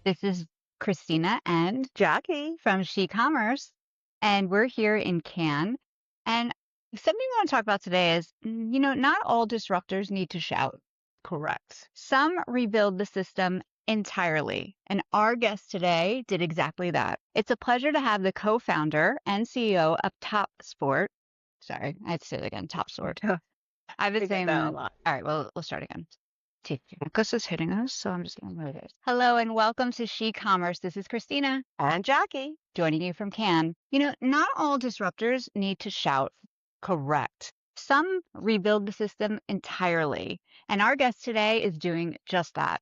This is Cristina and Jacqui. from She Commerce, and we're here in Cannes. And something we want to talk about today is, not all disruptors need to shout. Correct. Some rebuild the system entirely. And our guest today did exactly that. It's a pleasure to have the co-founder and CEO of Topsort. Sorry, I had to say it again, Topsort. I've been We get saying that a that. lot. All right, well, we'll start again. Focus is hitting us, so I'm just going to move it. Hello and welcome to She Commerce. This is Cristina And Jacqui. joining you from Cannes. Not all disruptors need to shout. Correct. Some rebuild the system entirely. And our guest today is doing just that.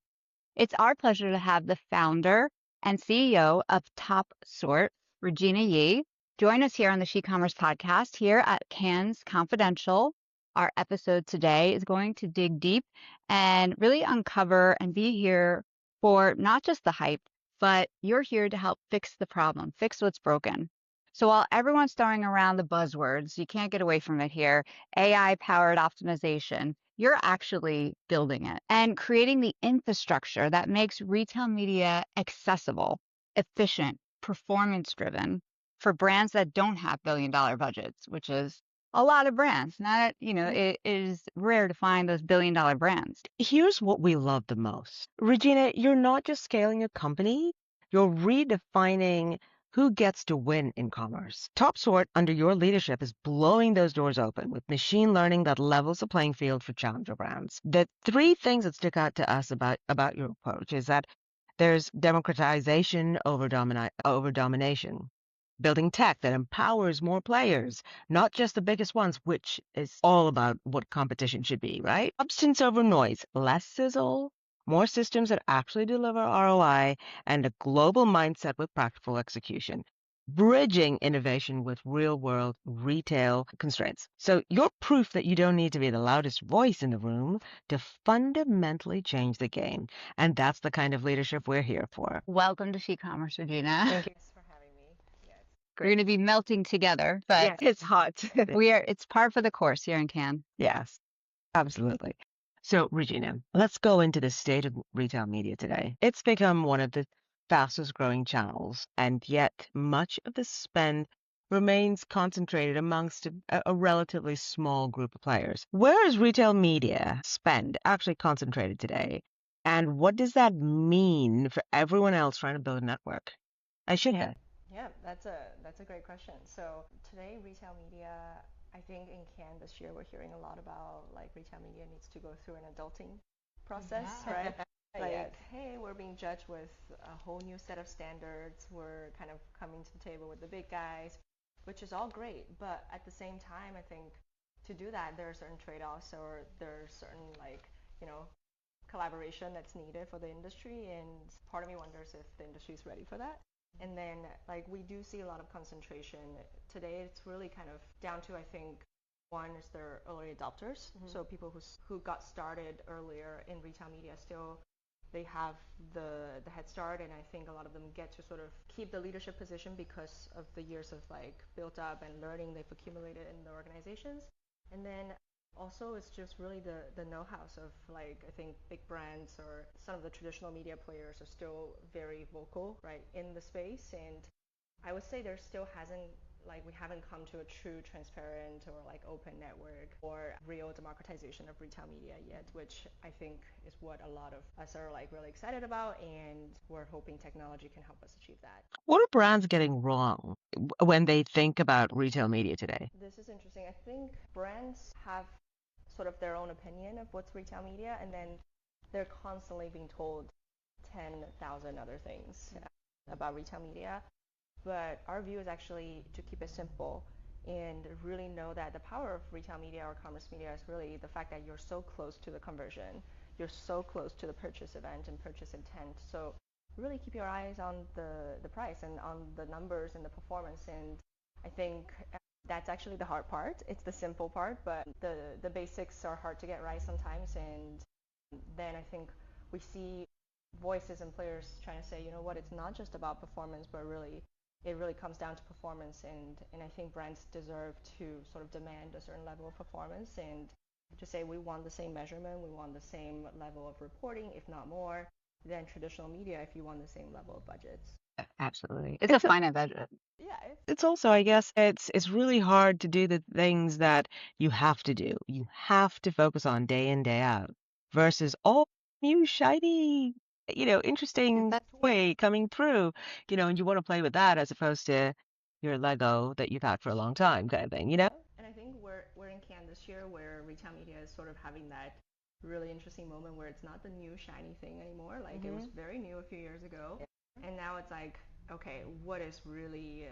It's our pleasure to have the founder and CEO of Topsort, Regina Ye, join us here on the She Commerce podcast here at Cannes Confidential. Our episode today is going to dig deep and really uncover and be here for not just the hype, but you're here to help fix the problem, fix what's broken. So while everyone's throwing around the buzzwords, you can't get away from it here, AI-powered optimization, you're actually building it and creating the infrastructure that makes retail media accessible, efficient, performance-driven for brands that don't have billion-dollar budgets, which is a lot of brands. It is rare to find those billion-dollar brands. Here's what we love the most. Regina, you're not just scaling a company, you're redefining who gets to win in commerce. Topsort, under your leadership, is blowing those doors open with machine learning that levels the playing field for challenger brands. The three things that stick out to us about your approach is that there's democratization over domination. Building tech that empowers more players, not just the biggest ones, which is all about what competition should be, right? Substance over noise, less sizzle, more systems that actually deliver ROI, and a global mindset with practical execution, bridging innovation with real-world retail constraints. So you're proof that you don't need to be the loudest voice in the room to fundamentally change the game. And that's the kind of leadership we're here for. Welcome to She Commerce, Regina. Thank you for having me. Yes. We're going to be melting together, but Yeah, it's hot. it's par for the course here in Cannes. Yes, absolutely. So, Regina, let's go into the state of retail media today. It's become one of the fastest growing channels, and yet much of the spend remains concentrated amongst a relatively small group of players. Where is retail media spend actually concentrated today? And what does that mean for everyone else trying to build a network? I should have. Yeah, that's a great question. So today, retail media, I think in Cannes this year, we're hearing a lot about like retail media needs to go through an adulting process, Yeah. right? Like, Yes. hey, we're being judged with a whole new set of standards. We're kind of coming to the table with the big guys, which is all great. But at the same time, I think to do that, there are certain trade-offs or there are certain collaboration that's needed for the industry. And part of me wonders if the industry is ready for that. And then, like, we do see a lot of concentration. Today, it's really kind of down to, I think, one is their early adopters. So people who got started earlier in retail media still, they have the head start. And I think a lot of them get to sort of keep the leadership position because of the years of, like, built up and learning they've accumulated in the organizations. And then also, it's just really the know-how of, like, I think big brands or some of the traditional media players are still very vocal, right, in the space. And I would say there still hasn't, like, we haven't come to a true transparent or like open network or real democratization of retail media yet, which I think is what a lot of us are like really excited about, and we're hoping technology can help us achieve that. What are brands getting wrong when they think about retail media today? This is interesting. I think brands have sort of their own opinion of what's retail media, and then they're constantly being told 10,000 other things about retail media. But our view is actually to keep it simple and really know that the power of retail media or commerce media is really the fact that you're so close to the conversion, you're so close to the purchase event and purchase intent. So really keep your eyes on the price and on the numbers and the performance. And I think that's actually the hard part. It's the simple part, but the basics are hard to get right sometimes. And then I think we see voices and players trying to say, you know what, it's not just about performance, but really it really comes down to performance. And I think brands deserve to sort of demand a certain level of performance and to say we want the same measurement, we want the same level of reporting, if not more. than traditional media if you want the same level of budgets. Absolutely. It's a It's a, finite budget. Yeah, it's also, I guess, it's really hard to do the things that you have to do. You have to focus on day in, day out versus all new shiny, interesting that's toy coming through, and you want to play with that as opposed to your Lego that you've had for a long time kind of thing, you know? and I think we're in Cannes this year where retail media is sort of having that really interesting moment where it's not the new shiny thing anymore. Like it was very new a few years ago, and now it's like, okay, what is really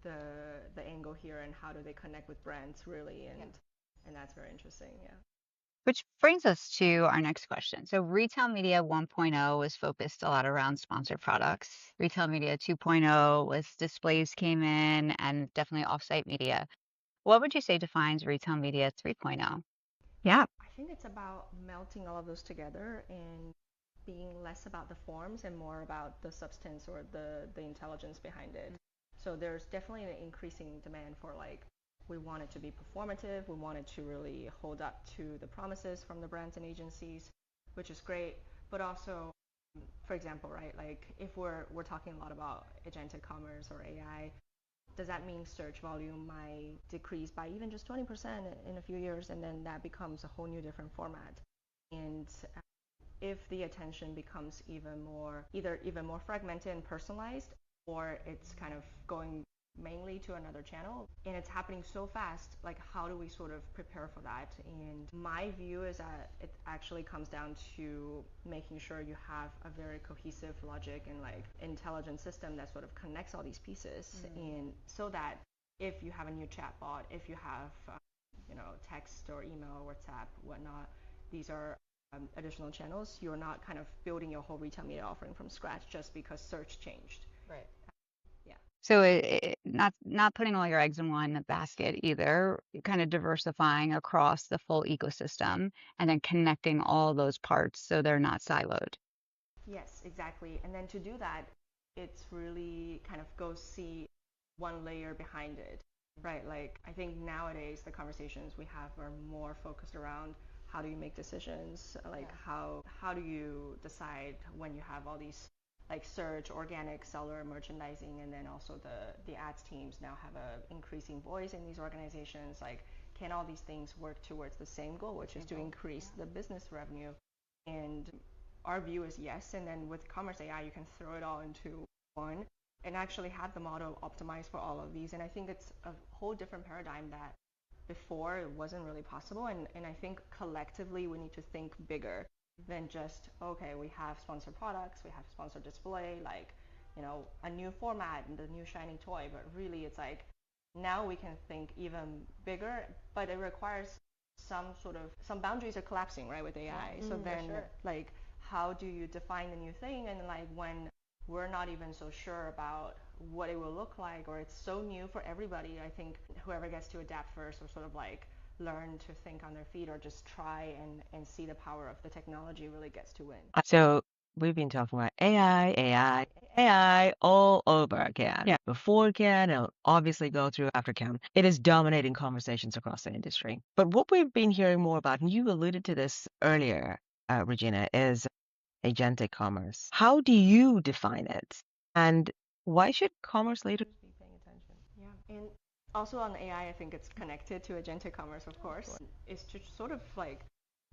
the angle here, and how do they connect with brands really, and that's very interesting. Yeah. Which brings us to our next question. So, Retail Media 1.0 was focused a lot around sponsored products. Retail Media 2.0 was displays came in and definitely offsite media. What would you say defines Retail Media 3.0? Yeah. I think it's about melting all of those together and being less about the forms and more about the substance or the intelligence behind it. So there's definitely an increasing demand for like we want it to be performative, we want it to really hold up to the promises from the brands and agencies, which is great. But also, for example, right, like if we're talking a lot about agentic commerce or AI, does that mean search volume might decrease by even just 20% in a few years, and then that becomes a whole new different format? And if the attention becomes either even more fragmented and personalized, or it's kind of going mainly to another channel and it's happening so fast, like how do we sort of prepare for that? And my view is that it actually comes down to making sure you have a very cohesive logic and like intelligent system that sort of connects all these pieces, and so that if you have a new chatbot, if you have text or email, WhatsApp, whatnot, these are additional channels. You're not kind of building your whole retail media offering from scratch just because search changed. Right. Yeah. So, not putting all your eggs in one basket either, kind of diversifying across the full ecosystem and then connecting all those parts so they're not siloed. Yes, exactly. And then to do that, it's really kind of go see one layer behind it, right? Like I think nowadays the conversations we have are more focused around how do you make decisions, like how do you decide when you have all these like search, organic, seller, merchandising, and then also the ads teams now have a increasing voice in these organizations. Like can all these things work towards the same goal, which is to increase the business revenue? And our view is yes. And then with Commerce AI, you can throw it all into one and actually have the model optimized for all of these. And I think it's a whole different paradigm that before it wasn't really possible. And I think collectively we need to think bigger than just, okay, we have sponsored products, we have sponsored display, like, a new format and the new shiny toy. But really it's like now we can think even bigger, but it requires some boundaries are collapsing, right, with AI. So then like how do you define the new thing? And like when we're not even so sure about what it will look like, or it's so new for everybody, I think whoever gets to adapt first or sort of like learn to think on their feet or just try and see the power of the technology really gets to win. So we've been talking about AI, AI, AI all over again. Yeah. Before Can, it'll obviously go through after Can. It is dominating conversations across the industry. But what we've been hearing more about, and you alluded to this earlier, Regina, is agentic commerce. How do you define it? And why should commerce leaders Be paying attention. Yeah. And also on AI, I think it's connected to agentic commerce, of course. It's just sort of like,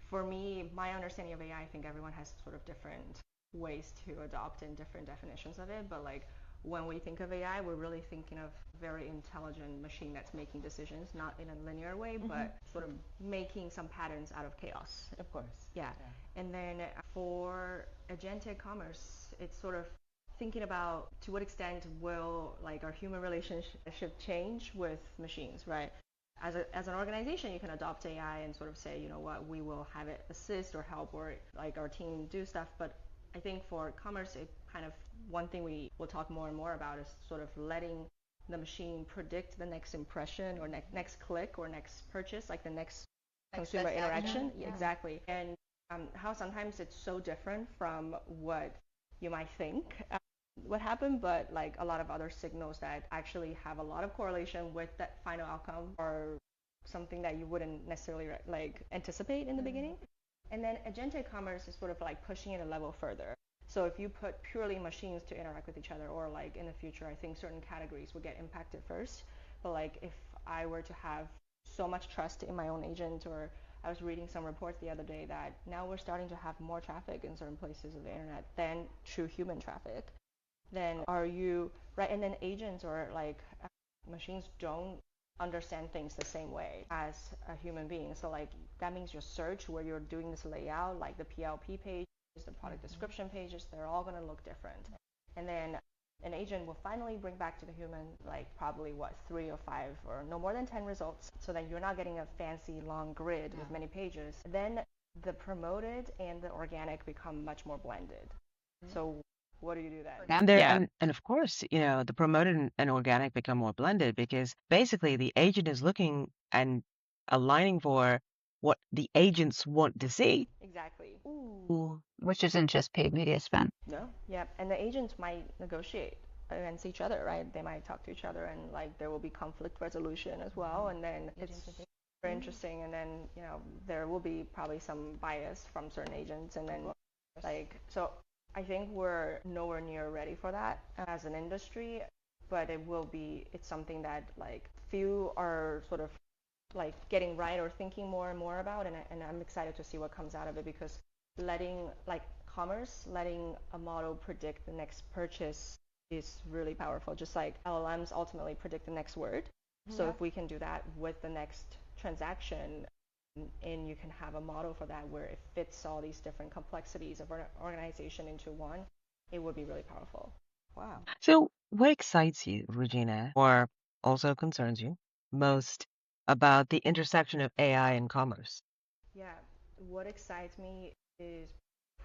for me, my understanding of AI, I think everyone has sort of different ways to adopt and different definitions of it. But like when we think of AI, we're really thinking of very intelligent machine that's making decisions, not in a linear way, but sort of making some patterns out of chaos. Of course. Yeah. And then for agentic commerce, it's sort of thinking about to what extent will like our human relationship change with machines, right? As an organization, you can adopt AI and sort of say, you know what, we will have it assist or help or like our team do stuff. But I think for commerce, it kind of one thing we will talk more and more about is sort of letting the machine predict the next impression or next click or next purchase, like the next consumer interaction. Yeah. Exactly. And how sometimes it's so different from what you might think what happened, but like a lot of other signals that actually have a lot of correlation with that final outcome or something that you wouldn't necessarily like anticipate in the beginning. And then agentic commerce is sort of like pushing it a level further. So if you put purely machines to interact with each other, or like in the future, I think certain categories would get impacted first. But like if I were to have so much trust in my own agent, or I was reading some reports the other day that now we're starting to have more traffic in certain places of the internet than true human traffic, then are you right? And then agents or like machines don't understand things the same way as a human being. So like that means your search where you're doing this layout, like the PLP page, the product description pages, they're all going to look different. And then an agent will finally bring back to the human like probably what 3 or 5 or no more than 10 results, so that you're not getting a fancy long grid with many pages. Then the promoted and the organic become much more blended. So what do you do then? And there, Yeah. and of course, the promoted and organic become more blended because basically the agent is looking and aligning for what the agents want to see. Exactly. Ooh. Which isn't just paid media spend. No. Yeah. And the agents might negotiate against each other, right? They might talk to each other, and like there will be conflict resolution as well. And then it's very interesting. And then there will be probably some bias from certain agents, and then like so. I think we're nowhere near ready for that as an industry, but it will be. It's something that like few are sort of like getting right or thinking more and more about, and I'm excited to see what comes out of it, because letting like commerce, letting a model predict the next purchase is really powerful, just like LLMs ultimately predict the next word. So if we can do that with the next transaction, and you can have a model for that where it fits all these different complexities of organization into one, it would be really powerful. Wow. So, what excites you, Regina, or also concerns you most about the intersection of AI and commerce? Yeah, what excites me is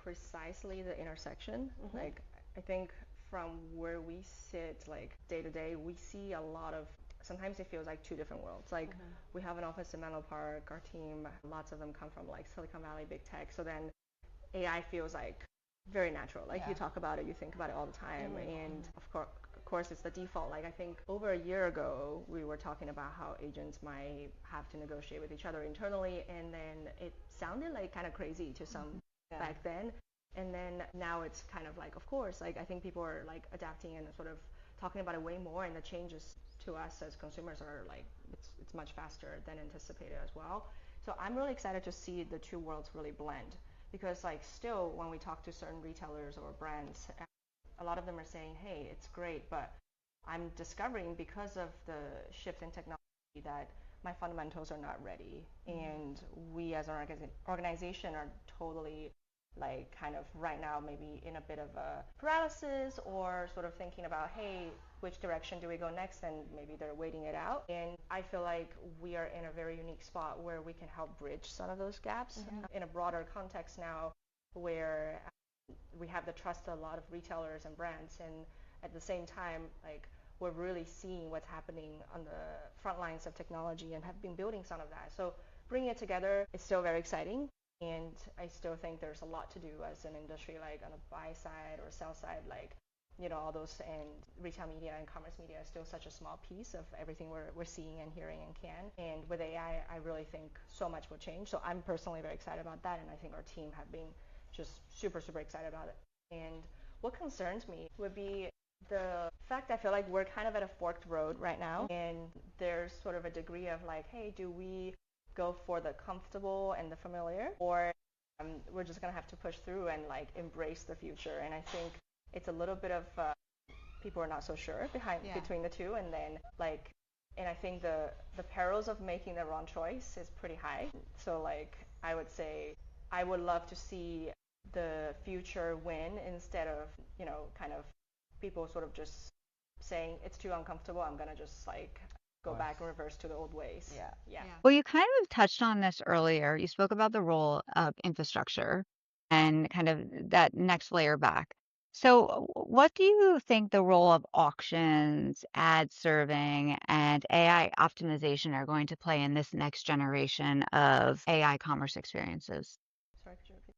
precisely the intersection. Like, I think from where we sit, like day to day, we see a lot of. Sometimes it feels like two different worlds. Like, we have an office in Menlo Park. Our team, lots of them come from like Silicon Valley, big tech. So then AI feels like very natural. Like you talk about it, you think about it all the time, and of course, it's the default. Like I think over a year ago, we were talking about how agents might have to negotiate with each other internally, and then it sounded like kind of crazy to some back then. And then now it's kind of like, of course, like I think people are like adapting and sort of talking about it way more, and the changes to us as consumers are like it's much faster than anticipated as well. So I'm really excited to see the two worlds really blend, because like still when we talk to certain retailers or brands, a lot of them are saying, hey, it's great, but I'm discovering because of the shift in technology that my fundamentals are not ready. And we as an organization are totally like kind of right now maybe in a bit of a paralysis, or sort of thinking about, hey, which direction do we go next? And maybe they're waiting it out. And I feel like we are in a very unique spot where we can help bridge some of those gaps in a broader context now, where we have the trust of a lot of retailers and brands, and at the same time, like we're really seeing what's happening on the front lines of technology and have been building some of that. So bringing it together is still very exciting, and I still think there's a lot to do as an industry, like on the buy side or sell side, like all those, and retail media and commerce media is still such a small piece of everything we're seeing and hearing and can. And with AI, I really think so much will change. So I'm personally very excited about that, and I think our team have been just super, super excited about it. And what concerns me would be the fact I feel like we're kind of at a forked road right now, and there's sort of a degree of like, hey, do we go for the comfortable and the familiar, or we're just gonna have to push through and like embrace the future? And I think it's a little bit of people are not so sure between the two, and then like, and I think the perils of making the wrong choice is pretty high. So like I would say I would love to see the future win, instead of kind of people sort of just saying it's too uncomfortable, I'm gonna just like go back and reverse to the old ways. Yeah. Well, you kind of touched on this earlier. You spoke about the role of infrastructure and kind of that next layer back. So, what do you think the role of auctions, ad serving, and AI optimization are going to play in this next generation of AI commerce experiences? Sorry, could you repeat?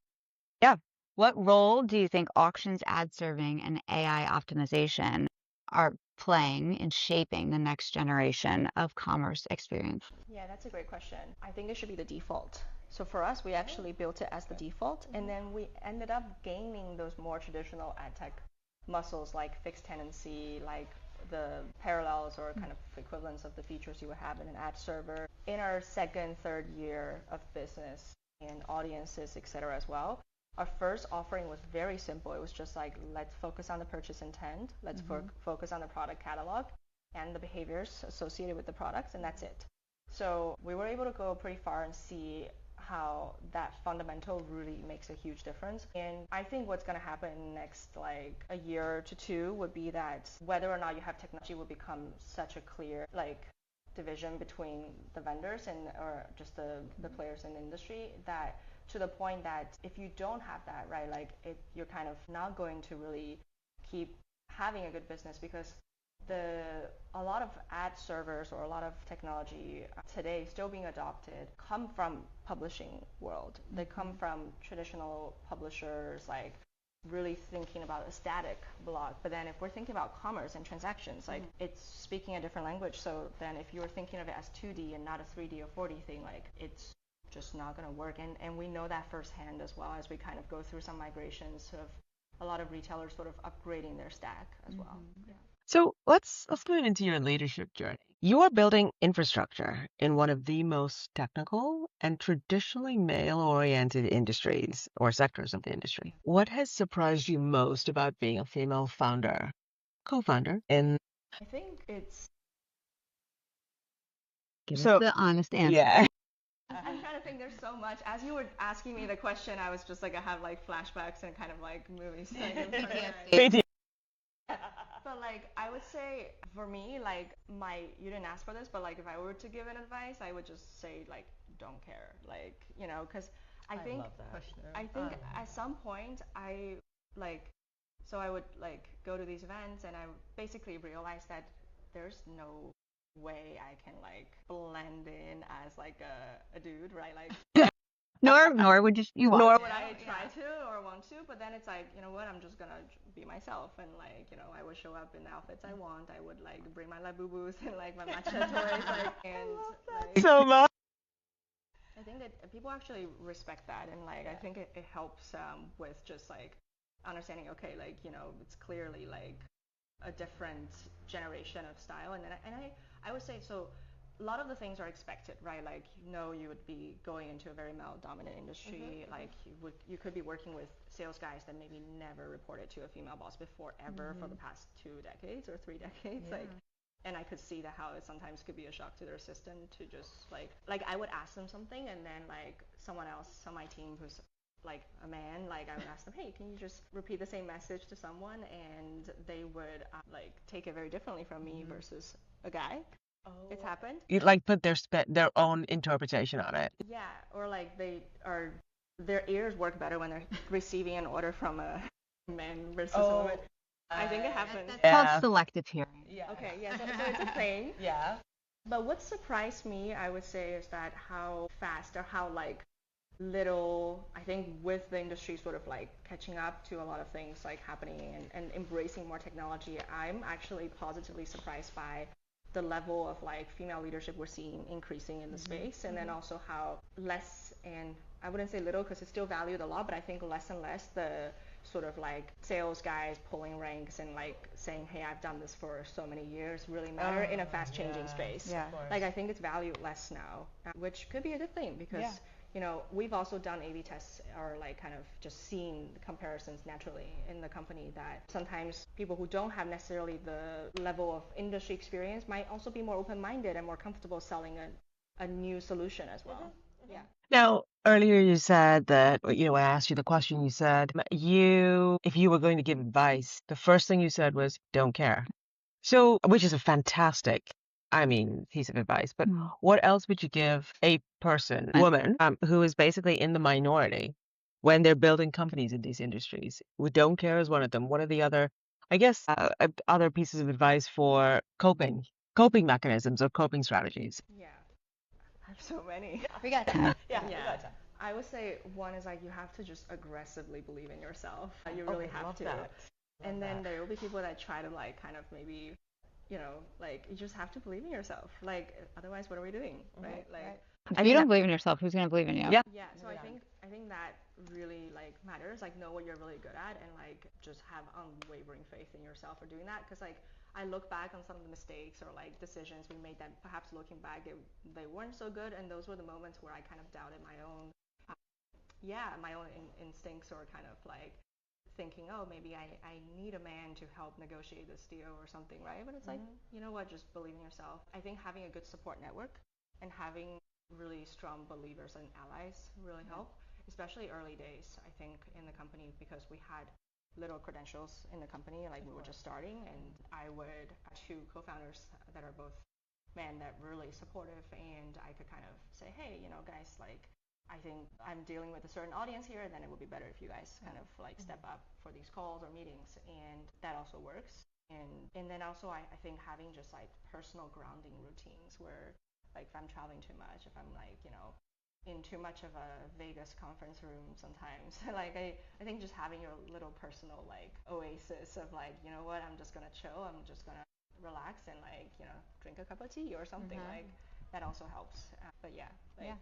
Yeah. What role do you think auctions, ad serving, and AI optimization are playing in shaping the next generation of commerce experience? Yeah, that's a great question. I think it should be the default. So for us, we actually built it as the default, and then we ended up gaining those more traditional ad tech muscles like fixed tenancy, like the parallels or kind of equivalents of the features you would have in an ad server in our second, third year of business and audiences, etc. as well. Our first offering was very simple. It was just like, let's focus on the purchase intent, let's focus on the product catalog and the behaviors associated with the products, and that's it. So we were able to go pretty far and see how that fundamental really makes a huge difference. And I think what's going to happen next like a year to two would be that whether or not you have technology will become such a clear like division between the vendors and or just the players in the industry, that to the point that if you don't have that, right, like you're kind of not going to really keep having a good business, because a lot of ad servers or a lot of technology today still being adopted come from publishing world. They come from traditional publishers, like really thinking about a static blog. But then if we're thinking about commerce and transactions, like it's speaking a different language. So then if you're thinking of it as 2D and not a 3D or 4D thing, like it's just not going to work. And we know that firsthand as well as we kind of go through some migrations of a lot of retailers sort of upgrading their stack as well. Yeah. So let's move into your leadership journey. You are building infrastructure in one of the most technical and traditionally male-oriented industries or sectors of the industry. What has surprised you most about being a female founder, co-founder in? I think it's Give us the honest answer. Yeah. I'm trying to think. There's so much. As you were asking me the question, I was just like, I have like flashbacks and kind of like movies. But like, I would say for me, like you didn't ask for this, but like if I were to give an advice, I would just say like, don't care, like, you know, because I think love that. I think at some point so I would like go to these events and I basically realized that there's no way I can like blend in as like a dude, right? Like Nor would you want. nor would I try to or want to, but then it's like, you know what, I'm just gonna be myself, and like, you know, I would show up in the outfits I want. I would like bring my labubus and like my matcha toys, like, and like, So much. I think that people actually respect that, and like I think it helps with just like understanding, okay, like, you know, it's clearly like a different generation of style, and then I would say so. A lot of the things are expected, right? Like, you know, you would be going into a very male-dominant industry. Like, you could be working with sales guys that maybe never reported to a female boss before ever for the past 2 decades or 3 decades. Like, and I could see that how it sometimes could be a shock to their system to just like I would ask them something, and then like someone else on my team who's like a man, like I would ask them, hey, can you just repeat the same message to someone, and they would like take it very differently from me versus a guy. It's happened. You like put their own interpretation on it. Yeah, or like their ears work better when they're receiving an order from a man versus a woman. I think it happens. That's called selective hearing. Yeah. Okay, yeah, so it's a thing. Yeah. But what surprised me, I would say, is that how fast or how like little, I think with the industry sort of like catching up to a lot of things like happening and embracing more technology, I'm actually positively surprised by the level of like female leadership we're seeing increasing in the space, and then also how less, and I wouldn't say little because it's still valued a lot, but I think less and less the sort of like sales guys pulling ranks and like saying, hey, I've done this for so many years really matter in a fast changing space. Yeah. Like I think it's valued less now, which could be a good thing because you know, we've also done A/B tests or like kind of just seen comparisons naturally in the company that sometimes people who don't have necessarily the level of industry experience might also be more open-minded and more comfortable selling a new solution as well. Yeah. Now, earlier you said that, you know, I asked you the question, you said if you were going to give advice, the first thing you said was don't care. So, which is a fantastic, piece of advice, but what else would you give a woman, who is basically in the minority when they're building companies in these industries? We don't care is one of them. What are the other, other pieces of advice for coping mechanisms or coping strategies? Yeah. I have so many. We got time. We got time. I would say one is like you have to just aggressively believe in yourself. You really have to. And then there will be people that try to like kind of maybe, you know, like you just have to believe in yourself. Like otherwise, what are we doing, right? Like If you don't believe in yourself, who's going to believe in you? Yeah. yeah. So I think that really like matters. Like know what you're really good at and like just have unwavering faith in yourself for doing that. Because like I look back on some of the mistakes or like decisions we made that perhaps looking back they weren't so good, and those were the moments where I kind of doubted my own my own instincts, or kind of like thinking, oh, maybe I need a man to help negotiate this deal or something, right? But it's like, you know what, just believe in yourself. I think having a good support network and having really strong believers and allies really help, especially early days, I think, in the company, because we had little credentials in the company, like we were just starting, and I would two co-founders that are both men that were really supportive, and I could kind of say, hey, you know, guys, like I think I'm dealing with a certain audience here, then it would be better if you guys kind of like step up for these calls or meetings, and that also works. And then also I think having just like personal grounding routines where like if I'm traveling too much, if I'm like, you know, in too much of a Vegas conference room sometimes, like I think just having your little personal like oasis of like, you know what, I'm just gonna chill, I'm just gonna relax and like, you know, drink a cup of tea or something, like that also helps. But yeah, like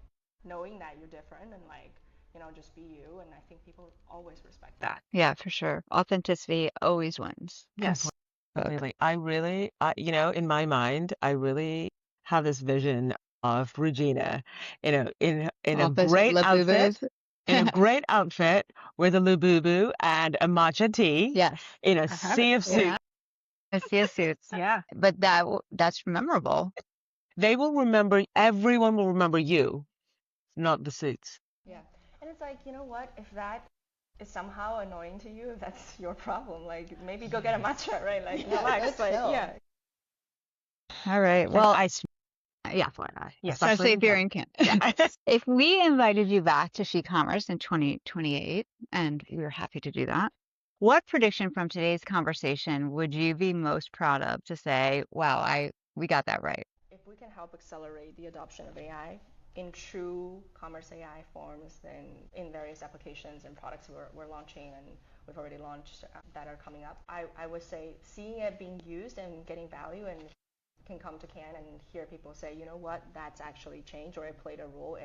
knowing that you're different and like, you know, just be you, and I think people always respect that. Yeah, for sure. Authenticity always wins. Yes. Completely. You know, in my mind, I really have this vision of Regina, you know, in a Office great outfit, Labubus. in a great outfit with a lububu and a matcha tea, Yes. in a I have sea it. of suits. I see a suits. Yeah. But that's memorable. They will remember, everyone will remember you, not the suits. Yeah. And it's like, you know what, if that is somehow annoying to you, if that's your problem, like maybe go get a matcha, right? Like relax, like yeah. All right. Well, Well, I, yeah. yes, Especially if you're in Canada. yeah. If we invited you back to She-Commerce in 2028, and we were happy to do that, what prediction from today's conversation would you be most proud of to say, wow, we got that right? If we can help accelerate the adoption of AI in true commerce AI forms, then in various applications and products we're launching and we've already launched that are coming up, I would say seeing it being used and getting value, and can come to Cannes and hear people say, you know what, that's actually changed, or it played a role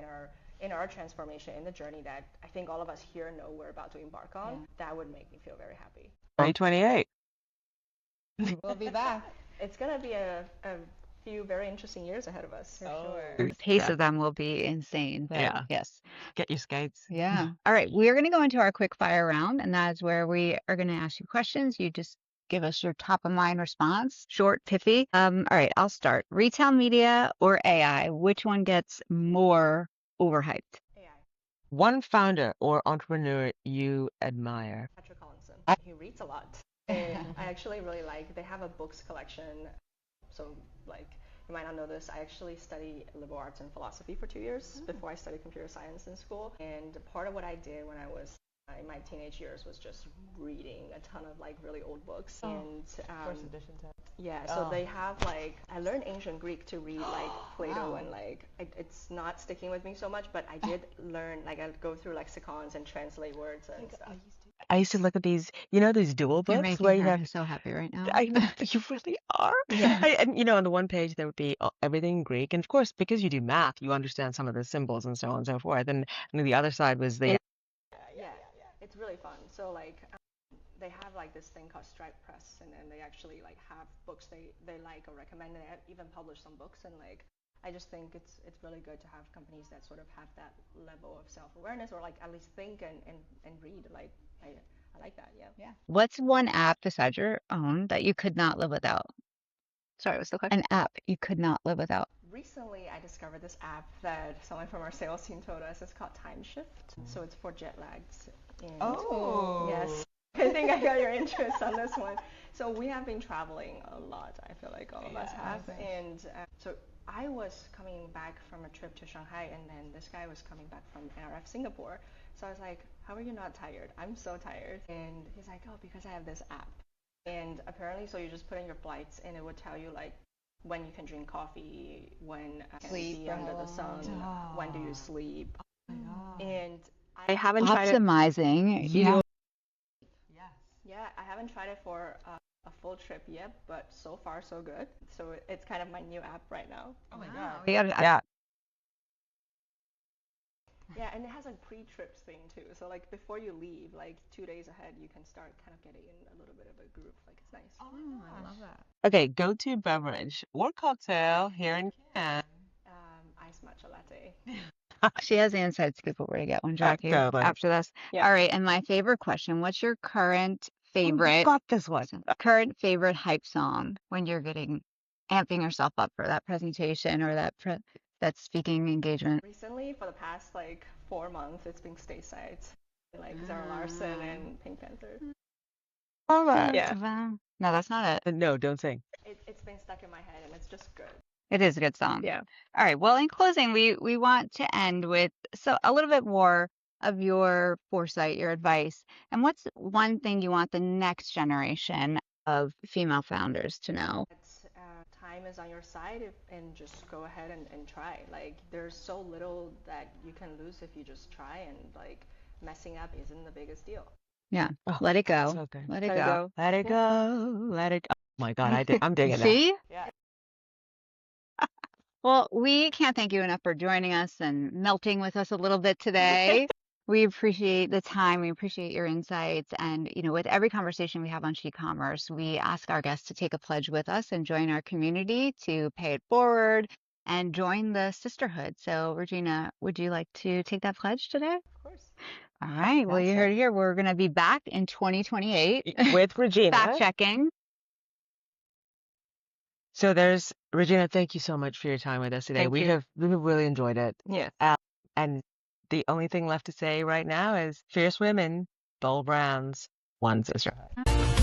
in our transformation, in the journey that I think all of us here know we're about to embark on, that would make me feel very happy. 2028. We'll be back. It's going to be a few very interesting years ahead of us. The pace of them will be insane, but Yeah. yes. Get your skates. Yeah. All right. We're going to go into our quick fire round, and that is where we are going to ask you questions. You just give us your top of mind response, short, pithy. All right. I'll start. Retail media or AI? Which one gets more overhyped? AI. One founder or entrepreneur you admire. Patrick Collinson. He reads a lot. And I actually really like, they have a books collection. So like, you might not know this, I actually studied liberal arts and philosophy for 2 years before I studied computer science in school. And part of what I did when I was in my teenage years was just reading a ton of like really old books. And First edition too. yeah, so they have like, I learned ancient Greek to read like Plato, and like it's not sticking with me so much, but I did learn, like I go through lexicons and translate words and stuff. I used to look at these, you know, these dual You're books making where you her have. so happy right now. I know, you really are. Yeah. And you know, on the one page there would be everything in Greek, and of course, because you do math, you understand some of the symbols and so on and so forth. And the other side was the. Yeah, it's really fun. So like they have like this thing called Stripe Press, and then they actually like have books they like or recommend, and they even publish some books. And like I just think it's really good to have companies that sort of have that level of self-awareness, or like at least think and read. Like I like that. Yeah. What's one app besides your own that you could not live without? Sorry, what's the question? An app you could not live without. Recently, I discovered this app that someone from our sales team told us. It's called Time Shift. So it's for jet lags. And yes, I think I got your interest on this one. So we have been traveling a lot. I feel like all of us have. And so I was coming back from a trip to Shanghai, and then this guy was coming back from NRF Singapore. So I was like, how are you not tired? I'm so tired. And he's like, oh, because I have this app. And apparently, so you just put in your flights, and it would tell you like when you can drink coffee, when you can be under the sun, when do you sleep. And I haven't tried it. Optimizing. Yeah. Yeah, I haven't tried it for a full trip yet, but so far so good. So it's kind of my new app right now. Oh my Wow. God. Yeah. Yeah, and it has a pre-trips thing too. So like before you leave, like 2 days ahead, you can start kind of getting in a little bit of a group. Like it's nice. Oh, I love that. Okay, go-to beverage or cocktail here in Canada. Iced matcha latte. She has the inside scoop of where to get one, Jackie, Totally. after this. Yeah. All right, and my favorite question, what's your current favorite Got this one. current favorite hype song when you're getting amping yourself up for that presentation or that speaking engagement? Recently, for the past like 4 months, it's been Stateside, like Zara Larson and Pink Panther. All right. Yeah. No, that's not it. No, don't sing. It's been stuck in my head and it's just good. It is a good song. Yeah. All right. Well, in closing, we want to end with a little bit more of your foresight, your advice, and what's one thing you want the next generation of female founders to know? It's, time is on your side and just go ahead and try. Like there's so little that you can lose if you just try, and like messing up isn't the biggest deal. Yeah. Oh, Let it go. so good. Let it Let it go. go. Let it go. Let it go. Oh my God, I'm digging that. See? Yeah. Well, we can't thank you enough for joining us and melting with us a little bit today. We appreciate the time. We appreciate your insights. And, with every conversation we have on She-commerce, we ask our guests to take a pledge with us and join our community to pay it forward and join the sisterhood. So, Regina, would you like to take that pledge today? Of course. All right. Well, you heard it here. We're going to be back in 2028 With Regina. fact checking. So there's Regina. Thank you so much for your time with us today. Thank We you. have really enjoyed it. Yeah. And the only thing left to say right now is fierce women, bold brands, one sisterhood.